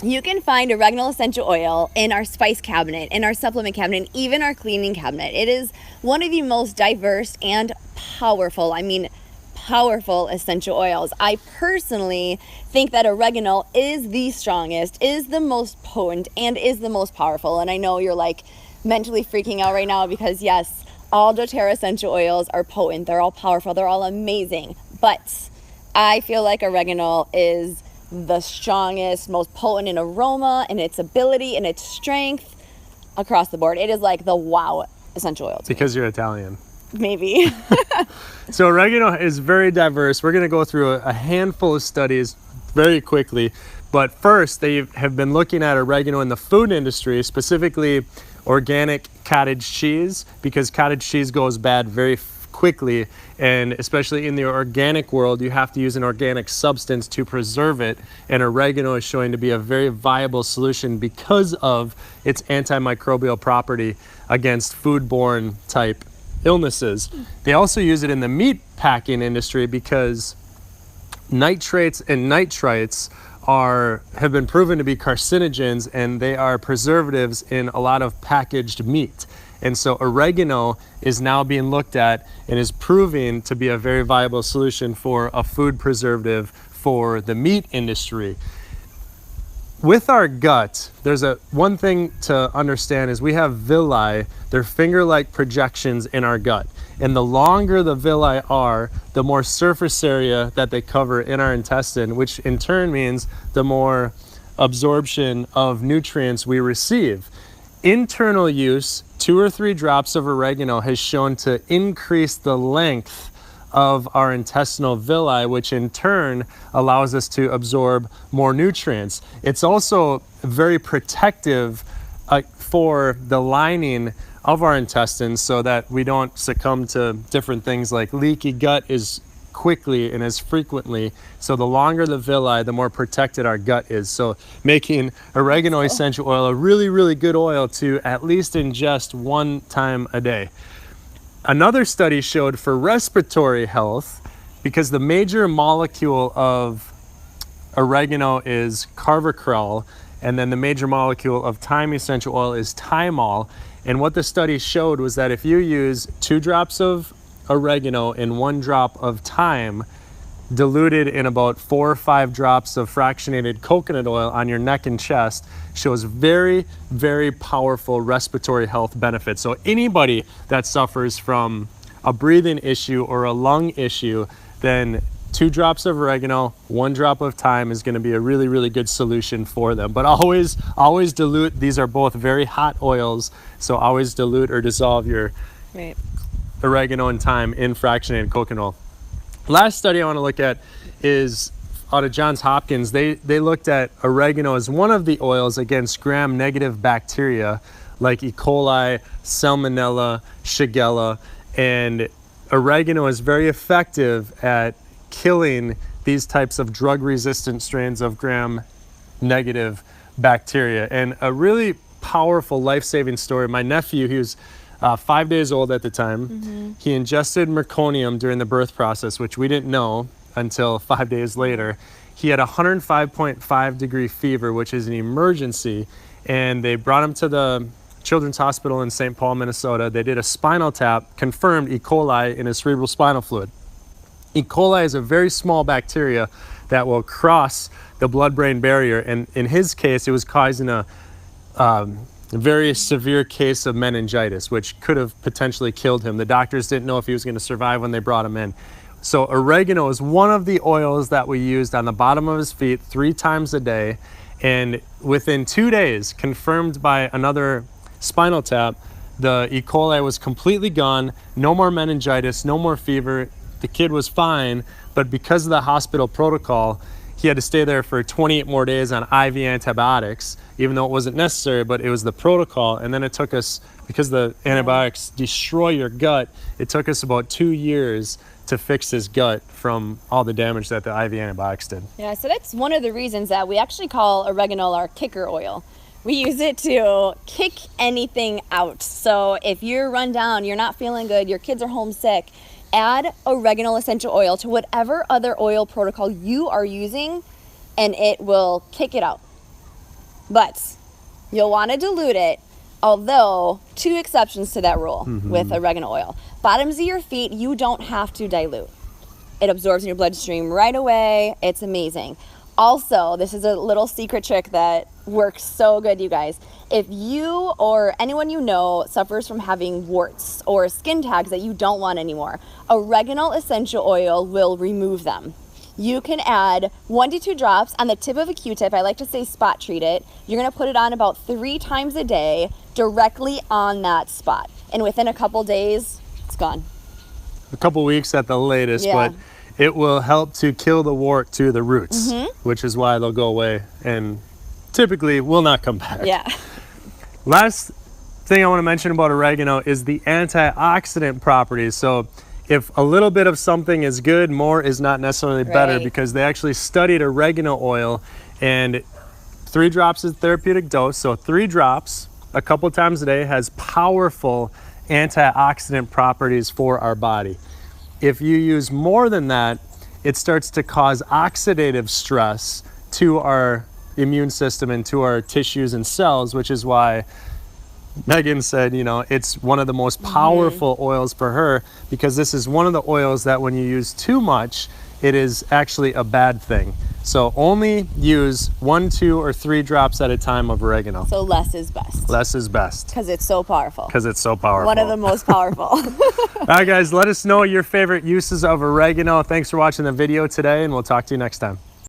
You can find oregano essential oil in our spice cabinet, in our supplement cabinet, and even our cleaning cabinet. It is one of the most diverse and powerful, powerful essential oils. I personally think that oregano is the strongest, is the most potent, and is the most powerful. And I know you're like mentally freaking out right now because yes, all doTERRA essential oils are potent. They're all powerful. They're all amazing. But I feel like oregano is the strongest, most potent in aroma and its ability and its strength across the board. It is like the wow essential oil. Because you're Italian. Maybe. So oregano is very diverse. We're going to go through a handful of studies very quickly. But first, they have been looking at oregano in the food industry, specifically organic cottage cheese, because cottage cheese goes bad very quickly, and especially in the organic world, you have to use an organic substance to preserve it, and oregano is showing to be a very viable solution because of its antimicrobial property against foodborne type illnesses. They also use it in the meat packing industry because nitrates and nitrites have been proven to be carcinogens, and they are preservatives in a lot of packaged meat. And so oregano is now being looked at and is proving to be a very viable solution for a food preservative for the meat industry. With our gut, there's one thing to understand is we have villi. They're finger-like projections in our gut. And the longer the villi are, the more surface area that they cover in our intestine, which in turn means the more absorption of nutrients we receive. Internal use, 2 or 3 drops of oregano has shown to increase the length of our intestinal villi, which in turn allows us to absorb more nutrients. It's also very protective for the lining of our intestines so that we don't succumb to different things like leaky gut as quickly and as frequently. So the longer the villi, the more protected our gut is. So making oregano essential oil a really, really good oil to at least ingest 1 time a day. Another study showed for respiratory health, because the major molecule of oregano is carvacrol, and then the major molecule of thyme essential oil is thymol. And what the study showed was that if you use 2 drops of oregano and 1 drop of thyme diluted in about 4 or 5 drops of fractionated coconut oil on your neck and chest, shows very, very powerful respiratory health benefits. So anybody that suffers from a breathing issue or a lung issue, then 2 drops of oregano, 1 drop of thyme is going to be a really, really good solution for them. But always dilute. These are both very hot oils, so always dilute or dissolve your oregano and thyme in fractionated coconut oil. Last study I want to look at is out of Johns Hopkins. They looked at oregano as one of the oils against gram-negative bacteria like E. coli, Salmonella, Shigella, and oregano is very effective at killing these types of drug-resistant strains of gram-negative bacteria. And a really powerful life-saving story. My nephew, he was 5 days old at the time. He ingested meconium during the birth process, which we didn't know until 5 days later. He had a 105.5 degree fever, which is an emergency, and they brought him to the Children's Hospital in St. Paul, Minnesota. They did a spinal tap, confirmed E. coli in his cerebral spinal fluid. E. coli is a very small bacteria that will cross the blood-brain barrier, and in his case, it was causing a very severe case of meningitis, which could have potentially killed him. The doctors didn't know if he was going to survive when they brought him in. So oregano is one of the oils that we used on the bottom of his feet 3 times a day, and within 2 days, confirmed by another spinal tap, the E. coli was completely gone, no more meningitis, no more fever. The kid was fine, but because of the hospital protocol, he had to stay there for 28 more days on IV antibiotics, even though it wasn't necessary, but it was the protocol. And then it took us, because the antibiotics destroy your gut, it took us about 2 years to fix his gut from all the damage that the IV antibiotics did. Yeah, so that's one of the reasons that we actually call oregano our kicker oil. We use it to kick anything out. So if you're run down, you're not feeling good, your kids are homesick, add oregano essential oil to whatever other oil protocol you are using, and it will kick it out. But you'll want to dilute it, although 2 exceptions to that rule with oregano oil. Bottoms of your feet, you don't have to dilute. It absorbs in your bloodstream right away. It's amazing. Also, this is a little secret trick that works so good, you guys. If you or anyone you know suffers from having warts or skin tags that you don't want anymore, oregano essential oil will remove them. You can add 1 to 2 drops on the tip of a Q-tip. I like to say spot treat it. You're gonna put it on about 3 times a day directly on that spot. And within a couple days, it's gone. A couple weeks at the latest, Yeah. but it will help to kill the wart to the roots, which is why they'll go away and typically will not come back. Yeah. Last thing I want to mention about oregano is the antioxidant properties. So if a little bit of something is good, more is not necessarily better, Right. because they actually studied oregano oil, and 3 drops is therapeutic dose. So 3 drops a couple times a day has powerful antioxidant properties for our body. If you use more than that, it starts to cause oxidative stress to our immune system and to our tissues and cells, which is why Megan said, you know, it's one of the most powerful oils for her, because this is one of the oils that when you use too much, it is actually a bad thing. So only use 1, 2, or 3 drops at a time of oregano. So less is best. Less is best. Because it's so powerful. Because it's so powerful. One of the most powerful. All right, guys, let us know your favorite uses of oregano. Thanks for watching the video today, and we'll talk to you next time.